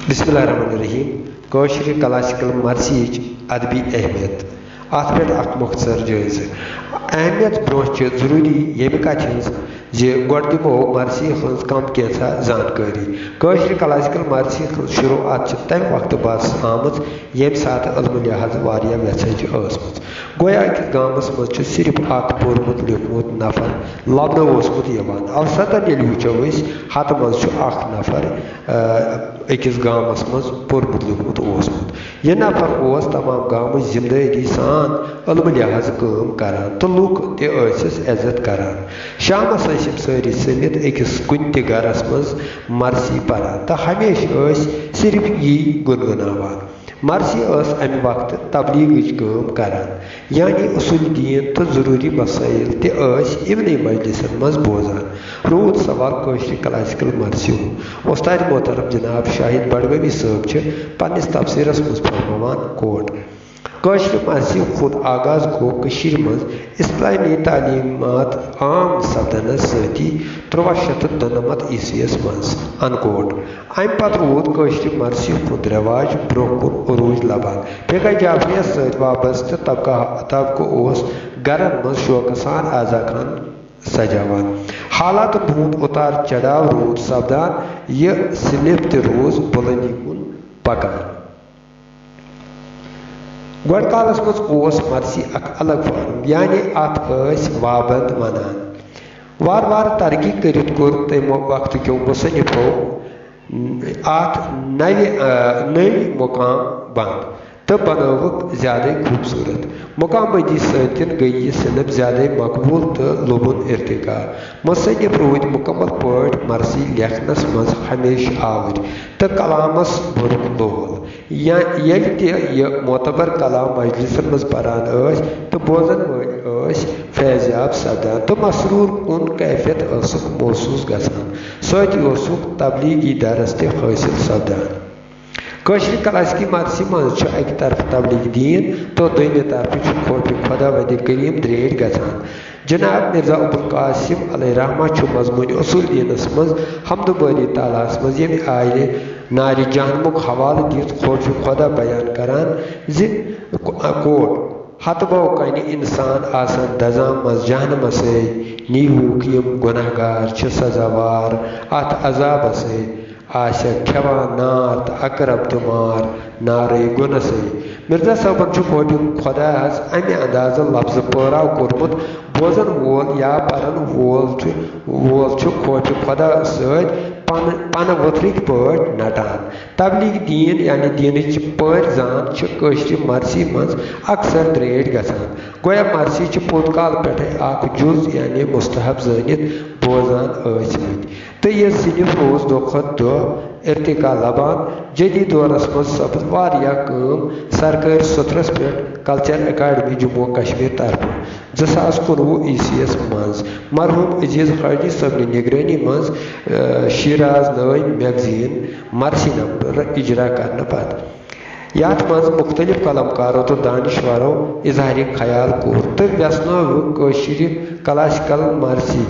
بسم اللہ الرحمن الرحیم کوشر کلاسیکل مرثی ادبی اہمیت ات پہ اخ مختصر جائزہ اہمیت برو ضروری یمہ کتھ ہز گۄڈٕ دِمو مرثی ہٕنٛز کم کینٛژھا زانکٲری کٲشرِ کلاسیکل مرثی ہٕنٛز شروعات چھِ تمہِ وقتہٕ بس آمٕژ ییٚمہِ ساتہٕ علمہٕ لحاظ واریاہ ویژھٕج ٲسمٕژ گویا أکِس گامس منٛز چھُ صرف اکھ پوٚرمُت لیوٗکھمُت نفر لبنہٕ اوسمُت یِوان اوسطن ییٚلہِ وٕچھو أسۍ ہتہٕ منٛز چھُ اکھ نفر أکِس گامس منٛز پوٚرمُت لیوٗکھمُت اوسمُت یہِ نفر اوس تمام گامٕچ ذمہٕ دٲری سان علمہٕ لحاظ کٲم کران تہٕ لُکھ تہِ ٲسِس عزت کران شامس ٲسۍ یِم سٲری سٔمِتھ أکِس کُنہِ تہِ گرس منٛز مرثی پران تہٕ ہمیشہِ ٲسۍ صرف یی گُنگناوان مرثی ٲس امہِ وقتہٕ تبلیغٕچ کٲم کران یعنی اصوٗل دیٖن تہٕ ضروٗری مسٲیل تہِ ٲسۍ یِمنٕے مجلسن منٛز بوزان روٗد سوال کٲشرِ کلاسیکل مرثی ہُنٛد وۄستاد محترم جناب شاہد بڈگٲمی صٲب چھِ پننِس تفسیٖرس منٛز فرماوان کوٹ کٲشرِ مرثی ہُنٛد آغاز گوٚو کٔشیٖرِ منٛز اسلامی تعلیٖمات عام سپدنس سۭتی 1393 عیسویس منٛز انکوٹ امہِ پتہٕ روٗد کٲشرِ مرثی ہُنٛد رٮ۪واج برٛونٛہہ کُن عروٗج لبان فقہ جعفریس سۭتۍ وابستہٕ طبقہٕ اوس گرن منٛز شوقہٕ سان آزا خان سجاوان حالاتن ہُنٛد اُتار چڑاو روٗد سپدان یہِ سلپ تہِ روٗز بُلندی کُن پکان گۄڈٕ کالس منٛز اوس مرثی اکھ الگ فارم یعنی اتھ ٲسۍ وابند ونان وارٕ وارٕ ترقی کٔرِتھ کوٚر تمو وقتہٕ کیو مُصنِفو اتھ نٔوۍ مقام بنٛد تہٕ بنٲوٕکھ زیادے خوٗبصوٗرت مقام بندی سۭتۍ گٔیہِ یہِ صنف زیادے مقبوٗل تہٕ لوٚبُن ارتقا مُصنِف روٗدۍ مُکمل پٲٹھۍ مرثی لیکھنس منٛز ہمیشہِ آوٕرۍ تہٕ کلامس بوٚرُکھ لول ییٚلہِ تہِ یہِ معتبر کلام مجلسن منٛز پران ٲسۍ تہٕ بوزن وٲلۍ ٲسۍ فیضیاب سپدان تہٕ مسروٗر کُن کیفیت ٲسٕکھ محسوٗس گژھان سۭتی اوسُکھ تبلیغی درس تہِ حٲصِل سپدان کٲشرِ کلاسیکی مرثی منٛز چھُ اکہِ طرفہٕ تبلیغ دیٖن تہٕ دوٚیمہِ طرفہٕ چھُ خوفِ خۄدا وندِ کریم درٛیڈ گژھان جناب مرزا ابوالقاسم علیہ رحمہ چھُ مضموٗنہِ اصوٗل دیٖنس منٛز حمدٕ بٲری تعالیٰ ہس منٛز ییٚمہِ آیہِ نارِ جہنمُک حوالہٕ دِتھ خوفِ خۄدا بیان کران زِ کوٹ ہتہٕ بو کنہِ انسان آسان دزان منٛز جہنمسے نیٖہوٗکھ یِم گۄناہ گار چھِ سزاوار اتھ عذابس سۭتۍ آسٮ۪کھ کھٮ۪وان نار تہٕ اقرب تہٕ مار نارے گۄنسے مرزا صٲبن چھُ خوفِ خۄدایس امہِ اندازٕ لفظہٕ پٲراو کوٚرمُت بوزن وول یا پرن وول چھُ خوفِ خۄدا سۭتۍ پنہٕ ؤتھرٕکۍ پٲٹھۍ نٹان تبلیغ دیٖن یعنی دیٖنٕچ پٲرۍ زان چھِ کٲشرِ مرثی منٛز اکثر درٛیڈ گژھان گویا مرثی چھِ پوٚت کال پٮ۪ٹھے اکھ جُز یعنی مستحب زٲنِتھ بوزان ٲسۍمٕتۍ تہٕ یہِ صنف روٗز دۄہ کھۄتہٕ دۄہ ارتقا لبان جدید دورس منٛز سپٕز واریاہ کٲم سرکٲرۍ سُترس پٮ۪ٹھ کلچر اکیڈمی جموں کشمیٖر طرفہٕ 2019 عیسویس منٛز مرحوٗم عزیز حاجی صٲبنہِ نگرٲنی منٛز شیراز نٲوۍ میگزیٖن مرثی نمبر اجرا کرنہٕ پتہٕ یتھ منٛز مختلف قلمکارو تہٕ دانشورو اظہارِ خیال کوٚر تہٕ ویژھنٲوٕکھ کٲشرِ کلاسیکل مرثی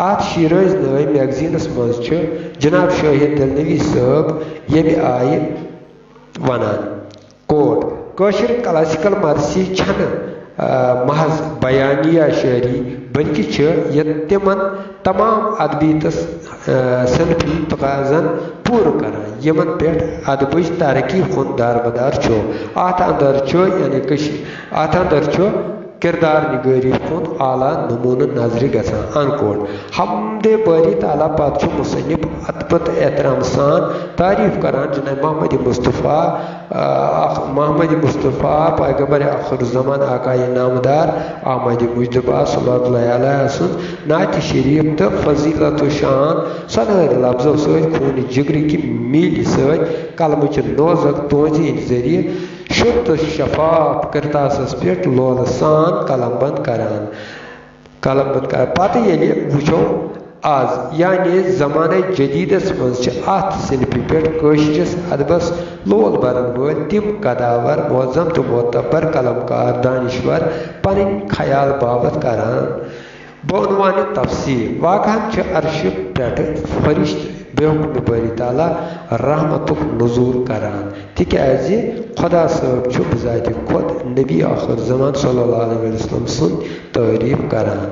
اتھ شیرٲز نٲوۍ میگزیٖنس منٛز چھُ جناب شاہد دلنوی صٲب ییٚمہِ آیہِ ونان کوٹ کٲشر کلاسیکل مرثی چھنہٕ محض بیانیہ شٲعری بلکہ چھِ یہِ تِمن تمام ادبی تہٕ صنفی تقاضن پوٗرٕ کران یِمن پٮ۪ٹھ ادبٕچ ترقی ہُنٛد دارمدار چھُ اتھ اندر چھُ کردار نگٲری ہُنٛد اعلیٰ نموٗنہٕ نظرِ گژھان انکوٹ حمدِ باری تعالیٰ پتہٕ چھُ مُصنِف ادبہٕ تہٕ احترام سان تعریف کران جناب محمد مصطفیٰ پیغمبر آخر الزمان آقائے نامدار احمد مجتبیٰ صلی اللہ علیہ سُنٛد نعتِ شریف تہٕ فضیلت و شان سۄنہٕرۍ لفظو سۭتۍ خوٗنہِ جگرٕکہِ میٖلہِ سۭتۍ قلمٕچہِ نوزک توضیٖع ہٕنٛدِ ذٔریعہٕ شُد تہٕ شفاف کرتاسس پٮ۪ٹھ لولہٕ سان قلم بند کران پتہٕ ییٚلہِ وٕچھو آز یعنی زمانہ جدیدس منٛز چھِ اتھ صنفہِ پٮ۪ٹھ کٲشرِس ادبس لول برن وٲلۍ تِم قداور معظم تہٕ معتبر قلمکار دانشور پنٕنۍ خیال باوت کران بعنوانِ تفسیٖر واقعن چھِ عرشہِ پٮ۪ٹھٕ فرشتہٕ بے حکم باری تعالیٰ رحمتک نزول کران تکیازِ خدا صٲب چھُ بذاتِ خود نبی آخر زمان صلی اللہ علیہ وسلم سُنٛد تعریف کران.